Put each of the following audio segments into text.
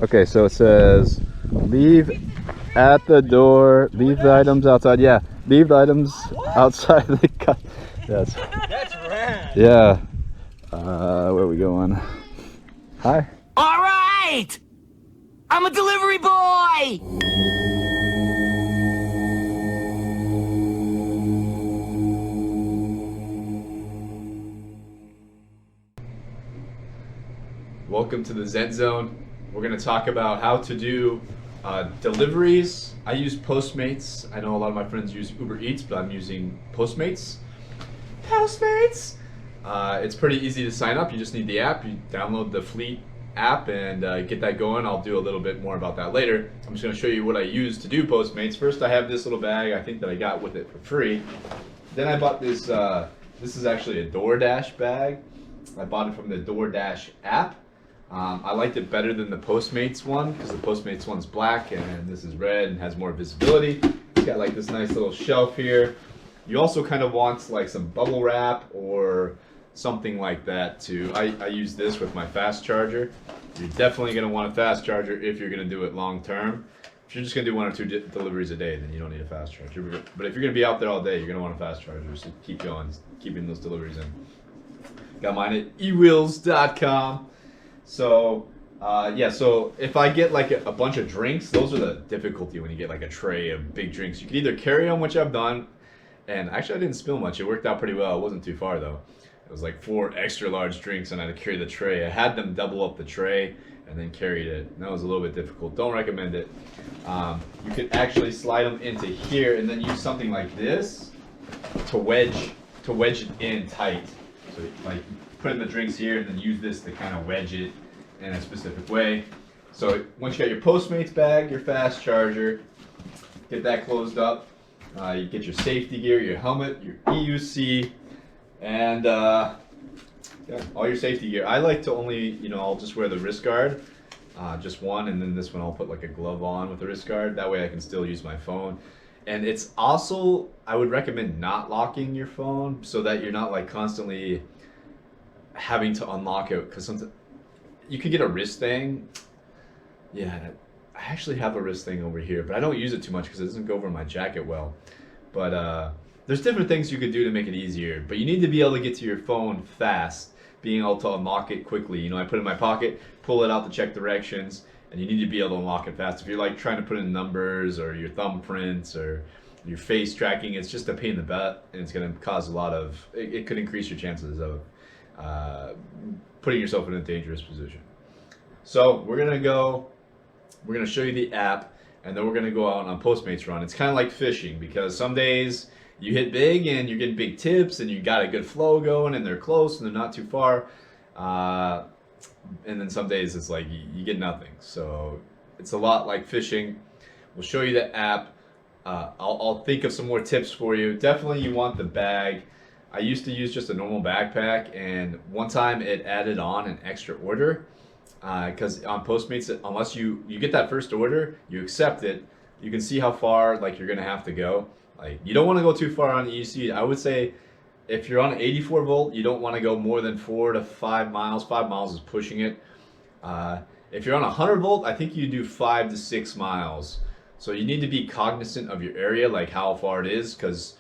Okay, so it says leave at the door, leave the items outside. Yeah, leave the items outside the car. Yes. That's rad. Yeah. Where are we going? Hi. All right! I'm a delivery boy! Welcome to the Zen Zone. We're going to talk about how to do deliveries. I use Postmates. I know a lot of my friends use Uber Eats, but I'm using Postmates. Postmates! It's pretty easy to sign up. You just need the app. You download the Fleet app and get that going. I'll do a little bit more about that later. I'm just going to show you what I use to do Postmates. First, I have this little bag. I think that I got with it for free. Then I bought this. This is actually a DoorDash bag. I bought it from the DoorDash app. I liked it better than the Postmates one because the Postmates one's black and this is red and has more visibility. It's got like this nice little shelf here. You also kind of want like some bubble wrap or something like that too. I use this with my fast charger. You're definitely going to want a fast charger if you're going to do it long term. If you're just going to do 1 or 2 deliveries a day, then you don't need a fast charger. But if you're going to be out there all day, you're going to want a fast charger. So keep going, keeping those deliveries in. Got mine at ewheels.com. So, yeah, so if I get like a bunch of drinks, those are the difficulty when you get like a tray of big drinks. You can either carry them, which I've done, and actually I didn't spill much. It worked out pretty well. It wasn't too far though. It was like 4 extra large drinks and I had to carry the tray. I had them double up the tray and then carried it. And that was a little bit difficult. Don't recommend it. You could actually slide them into here and then use something like this to wedge it in tight. So like put in the drinks here and then use this to kind of wedge it in a specific way. So once you got your Postmates bag, your fast charger, get that closed up. You get your safety gear, your helmet, your EUC, and yeah, all your safety gear. I like to only, I'll just wear the wrist guard, just one, and then this one I'll put like a glove on with the wrist guard. That way I can still use my phone. And it's also, I would recommend not locking your phone so that you're not like constantly having to unlock it, because sometimes you could get a wrist thing. Yeah, I actually have a wrist thing over here, but I don't use it too much because it doesn't go over my jacket well. But there's different things you could do to make it easier, but you need to be able to get to your phone fast, being able to unlock it quickly. I put it in my pocket, pull it out to check directions, and you need to be able to unlock it fast. If you're like trying to put in numbers or your thumbprints or your face tracking, it's just a pain in the butt, and it's going to cause a lot of, it could increase your chances of putting yourself in a dangerous position. So we're going to show you the app, and then we're going to go out on Postmates run. It's kind of like fishing, because some days you hit big and you're getting big tips and you got a good flow going and they're close and they're not too far. And then some days it's like you get nothing. So it's a lot like fishing. We'll show you the app. I'll think of some more tips for you. Definitely you want the bag. I used to use just a normal backpack, and one time it added on an extra order. Because on Postmates, unless you get that first order, you accept it, you can see how far like you're gonna have to go. Like you don't want to go too far on the EUC. I would say if you're on 84 volt, you don't want to go more than 4 to 5 miles. 5 miles is pushing it. If you're on 100 volt, I think you do 5 to 6 miles. So you need to be cognizant of your area, like how far it is, because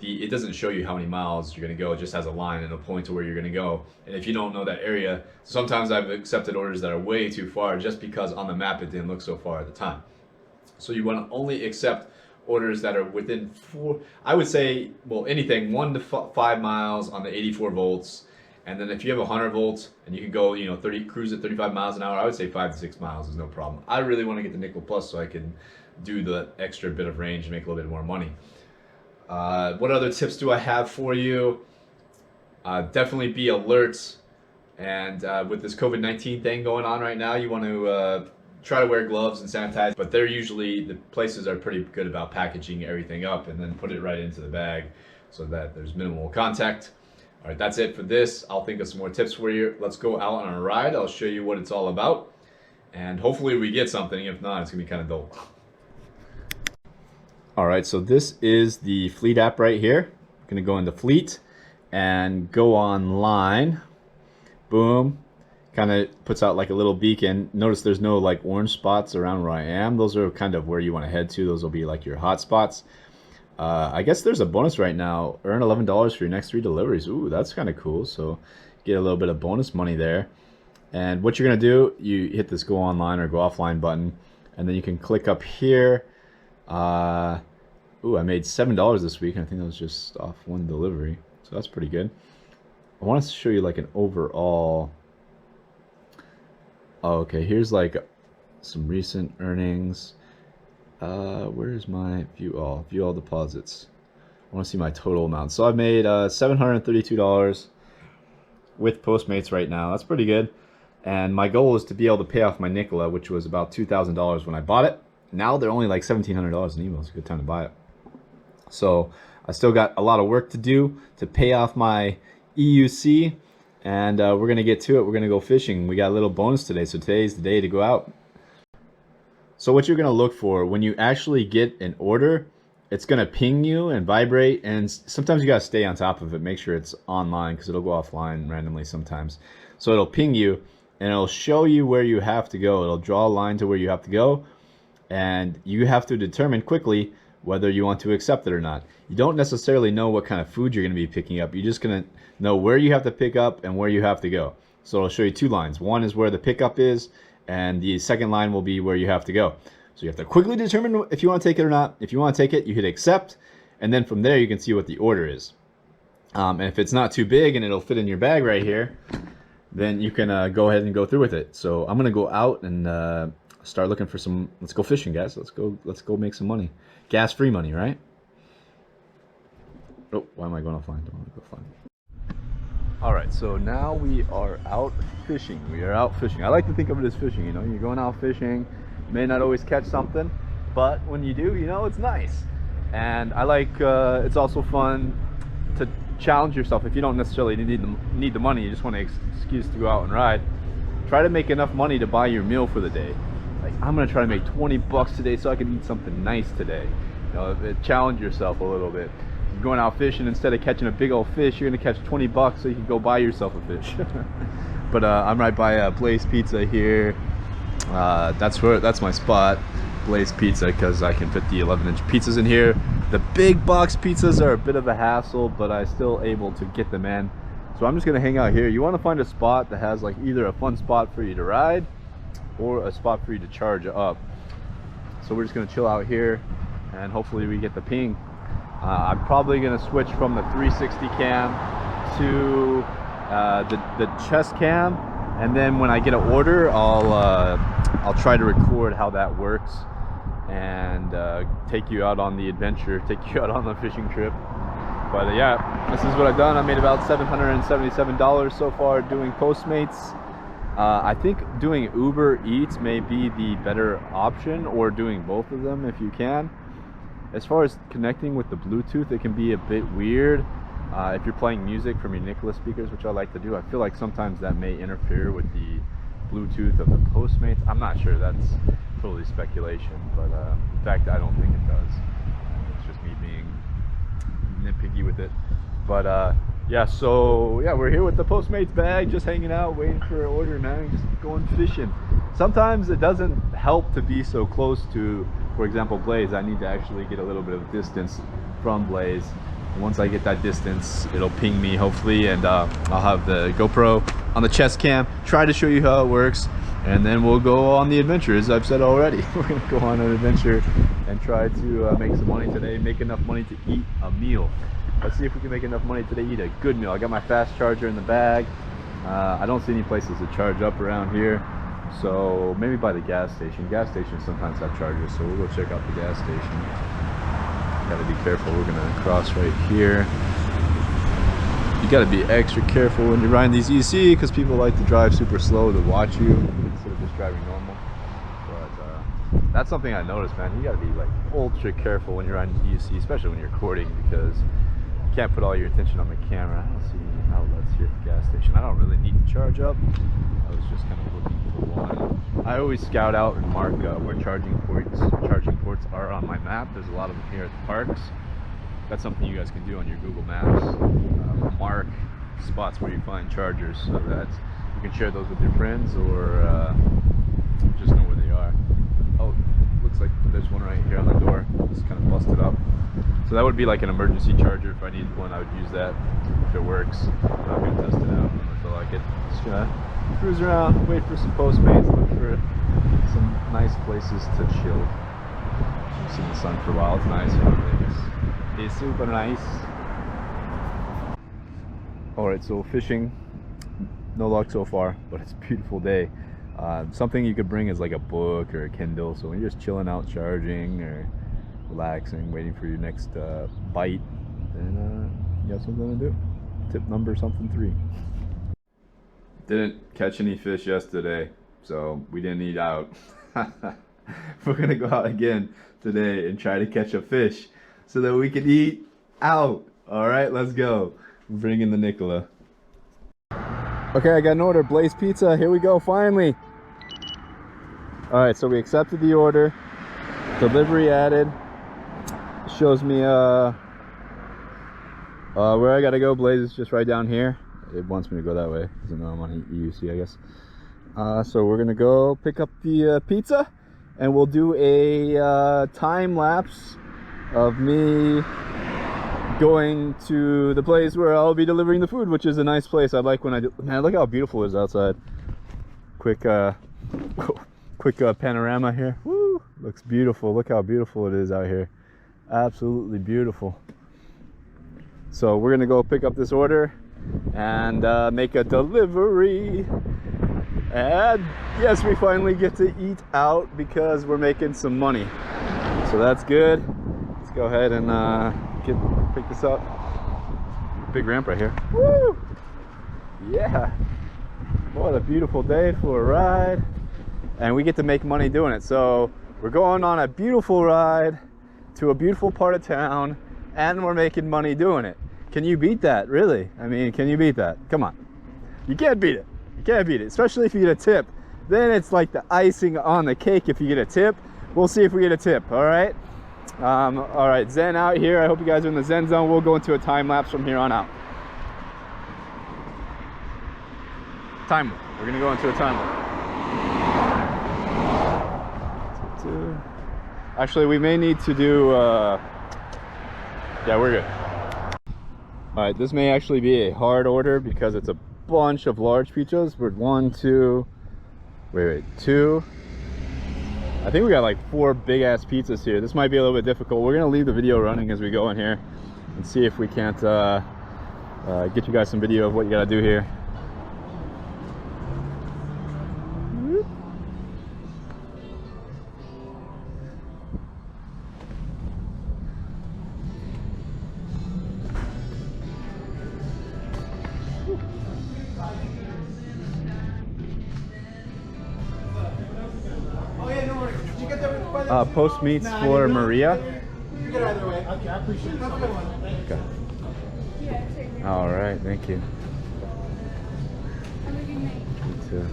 it doesn't show you how many miles you're going to go. It just has a line and a point to where you're going to go. And if you don't know that area, sometimes I've accepted orders that are way too far just because on the map it didn't look so far at the time. So you want to only accept orders that are within 4, I would say, well, anything 1 to 5 miles on the 84 volts. And then if you have 100 volts and you can go, cruise at 35 miles an hour, I would say 5 to 6 miles is no problem. I really want to get the Nikola Plus so I can do the extra bit of range and make a little bit more money. What other tips do I have for you? Definitely be alert. And with this COVID-19 thing going on right now, you want to try to wear gloves and sanitize. But the places are pretty good about packaging everything up and then put it right into the bag so that there's minimal contact. All right, that's it for this. I'll think of some more tips for you. Let's go out on a ride. I'll show you what it's all about. And hopefully we get something. If not, it's going to be kind of dull. All right, so this is the Fleet app right here. I'm going to go into Fleet and go online. Boom. Kind of puts out like a little beacon. Notice there's no like orange spots around where I am. Those are kind of where you want to head to. Those will be like your hot spots. I guess there's a bonus right now. Earn $11 for your next 3 deliveries. Ooh, that's kind of cool. So get a little bit of bonus money there. And what you're going to do, you hit this go online or go offline button, and then you can click up here. Ooh, I made $7 this week, and I think that was just off 1 delivery. So that's pretty good. I want to show you like an overall. Oh, okay, here's like some recent earnings. Where's my view all deposits? I want to see my total amount. So I've made $732 with Postmates right now. That's pretty good. And my goal is to be able to pay off my Nikola, which was about $2,000 when I bought it. Now they're only like $1,700 in emails. It's a good time to buy it. So I still got a lot of work to do to pay off my EUC, and we're gonna get to it. We're gonna go fishing. We got a little bonus today, so today's the day to go out. So what you're gonna look for when you actually get an order, it's gonna ping you and vibrate, and sometimes you gotta stay on top of it. Make sure it's online because it'll go offline randomly sometimes. So it'll ping you and it'll show you where you have to go. It'll draw a line to where you have to go, and you have to determine quickly whether you want to accept it or not. You don't necessarily know what kind of food you're going to be picking up. You're just going to know where you have to pick up and where you have to go. So it'll show you 2 lines. One is where the pickup is, and the second line will be where you have to go. So you have to quickly determine if you want to take it or not. If you want to take it, you hit accept, and then from there you can see what the order is. And if it's not too big and it'll fit in your bag right here, then you can go ahead and go through with it. So I'm going to go out and start looking for some. Let's go fishing, guys. Let's go make some money. Gas-free money, right? Oh, why am I going offline? Don't want to go offline. All right, so now we are out fishing. We are out fishing. I like to think of it as fishing. You know, you're going out fishing. You may not always catch something, but when you do, you know, it's nice. And I like. It's also fun to challenge yourself. If you don't necessarily need the money, you just want an excuse to go out and ride. Try to make enough money to buy your meal for the day. Like, I'm gonna try to make 20 bucks today so I can eat something nice today. You know, challenge yourself a little bit. You're going out fishing, instead of catching a big old fish, you're gonna catch 20 bucks so you can go buy yourself a fish. But I'm right by Blaze Pizza here. That's my spot, Blaze Pizza, because I can fit the 11-inch pizzas in here. The big box pizzas are a bit of a hassle, but I'm still able to get them in. So I'm just gonna hang out here. You want to find a spot that has like either a fun spot for you to ride or a spot for you to charge up. So we're just gonna chill out here and hopefully we get the ping. I'm probably gonna switch from the 360 cam to the chest cam, and then when I get an order, I'll try to record how that works and take you out on the adventure, take you out on the fishing trip. But yeah, this is what I've done. I made about $777 so far doing Postmates. I think doing Uber Eats may be the better option, or doing both of them if you can. As far as connecting with the Bluetooth, it can be a bit weird. If you're playing music from your Nikola speakers, which I like to do, I feel like sometimes that may interfere with the Bluetooth of the Postmates. I'm not sure, that's totally speculation, but in fact I don't think it does. It's just me being nitpicky with it. But yeah, so yeah, we're here with the Postmates bag, just hanging out, waiting for an order, man, just going fishing. Sometimes it doesn't help to be so close to, for example, Blaze. I need to actually get a little bit of distance from Blaze. Once I get that distance, it'll ping me hopefully, and I'll have the GoPro on the chest cam, try to show you how it works, and then we'll go on the adventure. As I've said already, we're gonna go on an adventure and try to make some money today, make enough money to eat a meal. Let's see if we can make enough money today, eat a good meal. I got my fast charger in the bag. I don't see any places to charge up around here, so maybe by the gas station. Gas stations sometimes have chargers, so we'll go check out the gas station. Gotta be careful, we're gonna cross right here. You gotta be extra careful when you're riding these EUC, because people like to drive super slow to watch you instead of just driving normal. But that's something I noticed, man. You gotta be like ultra careful when you're riding EUC, especially when you're recording, because you can't put all your attention on the camera. I don't see any outlets here at the gas station. I don't really need to charge up. I was just kind of looking for one. I always scout out and mark where charging ports are on my map. There's a lot of them here at the parks. That's something you guys can do on your Google Maps. Mark spots where you find chargers, so that can share those with your friends or just know where they are. Oh, looks like there's one right here on the door. It's kind of busted up. So that would be like an emergency charger. If I needed one, I would use that if it works. I'm gonna test it out. I feel like it. Just gonna cruise around, wait for some Postmates, look for some nice places to chill. I've seen the sun for a while. It's nice here in Vegas. It's super nice. Alright, so fishing, no luck so far, but it's a beautiful day. Something you could bring is like a book or a Kindle, so when you're just chilling out, charging or relaxing, waiting for your next bite, then you have something to do. Tip number something 3. Didn't catch any fish yesterday, so we didn't eat out. We're gonna go out again today and try to catch a fish so that we can eat out. Alright, let's go. Bring in the Nikola. Okay, I got an order. Blaze Pizza. Here we go, finally. Alright, so we accepted the order. Delivery added. Shows me where I gotta go. Blaze is just right down here. It wants me to go that way. Doesn't know I'm on EUC, I guess. So we're gonna go pick up the pizza, and we'll do a time lapse of me going to the place where I'll be delivering the food, which is a nice place. I like when I do. Man, look how beautiful it is outside. Quick panorama here. Woo! Looks beautiful. Look how beautiful it is out here. Absolutely beautiful. So we're gonna go pick up this order and make a delivery. And yes, we finally get to eat out because we're making some money. So that's good. Let's go ahead and pick this up. Big ramp right here. Woo! Yeah. What a beautiful day for a ride. And we get to make money doing it. So we're going on a beautiful ride to a beautiful part of town, and we're making money doing it. Can you beat that, really? I mean, can you beat that? Come on. You can't beat it. You can't beat it, especially if you get a tip. Then it's like the icing on the cake if you get a tip. We'll see if we get a tip, all right? All right, Zen out here. I hope you guys are in the Zen zone. We'll go into a time lapse from here on out. Time lapse. We're gonna go into a time lapse. Actually, we may need to do, yeah, we're good. All right, this may actually be a hard order because it's a bunch of large pizzas. We're 1, 2, wait, 2. I think we got like 4 big ass pizzas here. This might be a little bit difficult. We're gonna leave the video running as we go in here and see if we can't get you guys some video of what you gotta do here. Postmates for Maria. You get either way. Okay, I appreciate it. Have a good one. Okay. All right, thank you. Have a good night. You too.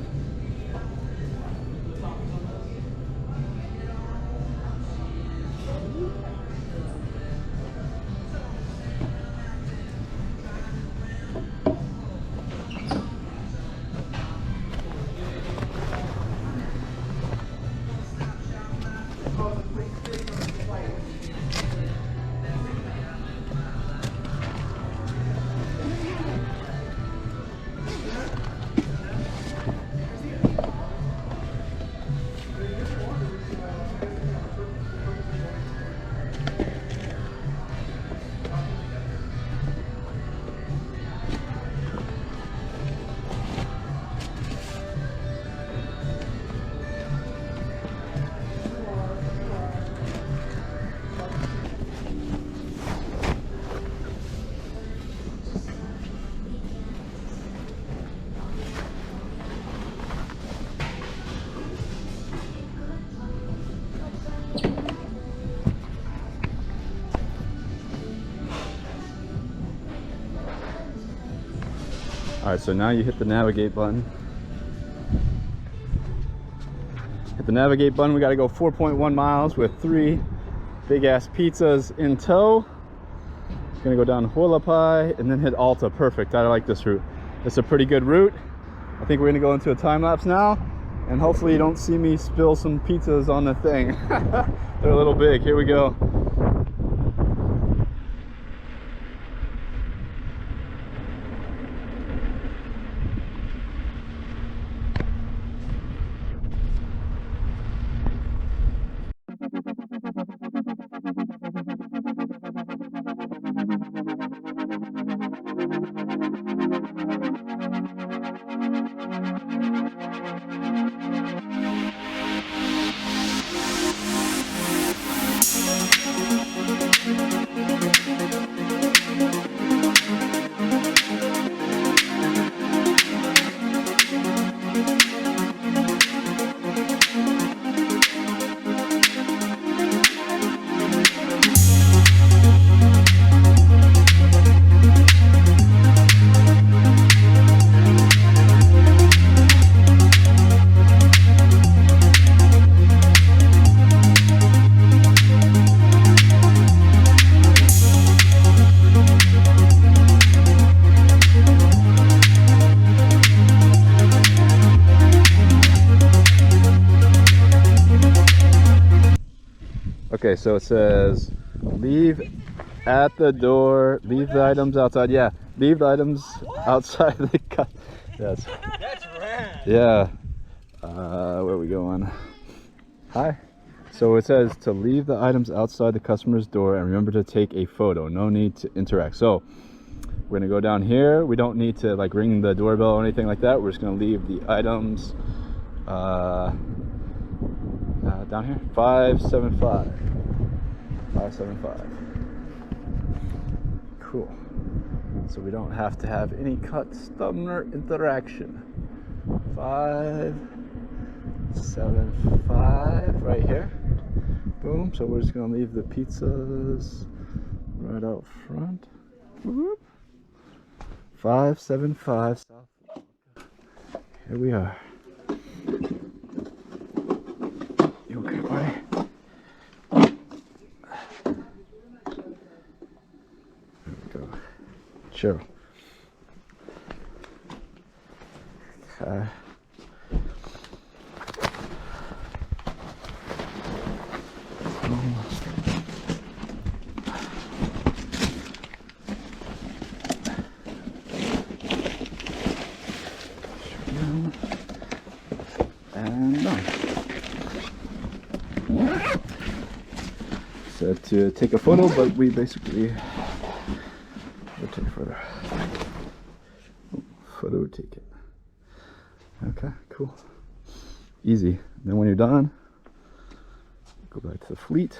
All right, so now you hit the navigate button. Hit the navigate button. We got to go 4.1 miles with 3 big ass pizzas in tow. Gonna go down Hualapai and then hit Alta. Perfect. I like this route. It's a pretty good route. I think we're gonna go into a time lapse now, and hopefully you don't see me spill some pizzas on the thing. They're a little big. Here we go. Okay, so it says leave at the door, leave the items outside. Yeah, leave the items outside the cut. That's rad. Yeah. Where are we going? Hi. So it says to leave the items outside the customer's door and remember to take a photo. No need to interact. So we're gonna go down here. We don't need to like ring the doorbell or anything like that. We're just gonna leave the items down here. 575. 575. Cool. So we don't have to have any customer interaction. 575 right here. Boom. So we're just gonna leave the pizzas right out front. Whoop. 575 South. Here we are. You okay, buddy? There we go. Sure. Okay. And done. Said to take a photo, but we basically we'll take a photo. Photo ticket. Okay, cool. Easy. Then when you're done, go back to the fleet.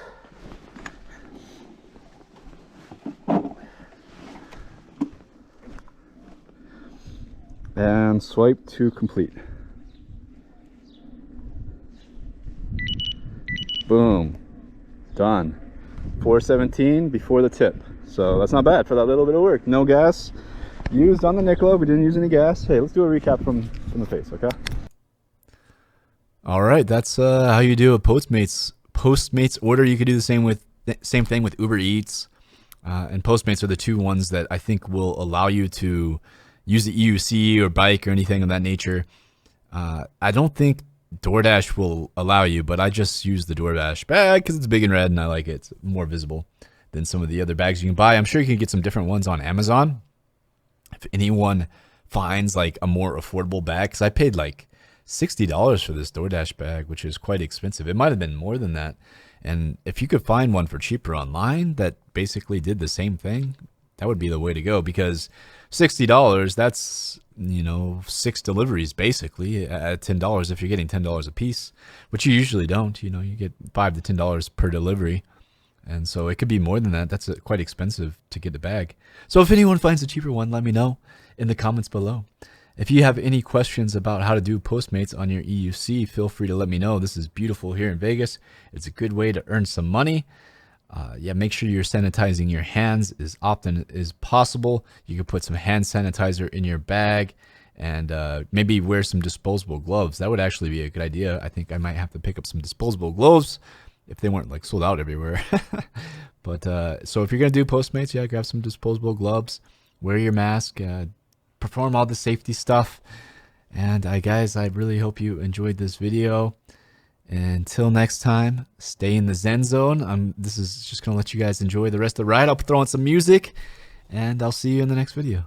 And swipe to complete. Boom. Done. 417 before the tip. So that's not bad for that little bit of work. No gas used on the Nikola. We didn't use any gas. Hey, let's do a recap from the face, okay? All right, that's how you do a Postmates order. You could do the same thing with Uber Eats, and Postmates are the two ones that I think will allow you to use the EUC or bike or anything of that nature. I don't think DoorDash will allow you, but I just use the DoorDash bag because it's big and red and I like it. It's more visible than some of the other bags you can buy. I'm sure you can get some different ones on Amazon. If anyone finds like a more affordable bag, because I paid like $60 for this DoorDash bag, which is quite expensive. It might have been more than that. And if you could find one for cheaper online that basically did the same thing, that would be the way to go, because $60, that's, you know, 6 deliveries basically at $10 if you're getting $10 a piece, which you usually don't. You know, you get $5 to $10 per delivery. And so it could be more than that. That's quite expensive to get a bag. So if anyone finds a cheaper one, let me know in the comments below. If you have any questions about how to do Postmates on your EUC, feel free to let me know. This is beautiful here in Vegas. It's a good way to earn some money. Yeah, make sure you're sanitizing your hands as often as possible. You can put some hand sanitizer in your bag and maybe wear some disposable gloves. That would actually be a good idea. I think I might have to pick up some disposable gloves if they weren't like sold out everywhere. But so if you're going to do Postmates, yeah, grab some disposable gloves, wear your mask, perform all the safety stuff. And guys, I really hope you enjoyed this video. Until next time, stay in the Zen zone. This is just going to let you guys enjoy the rest of the ride. I'll throw on some music, and I'll see you in the next video.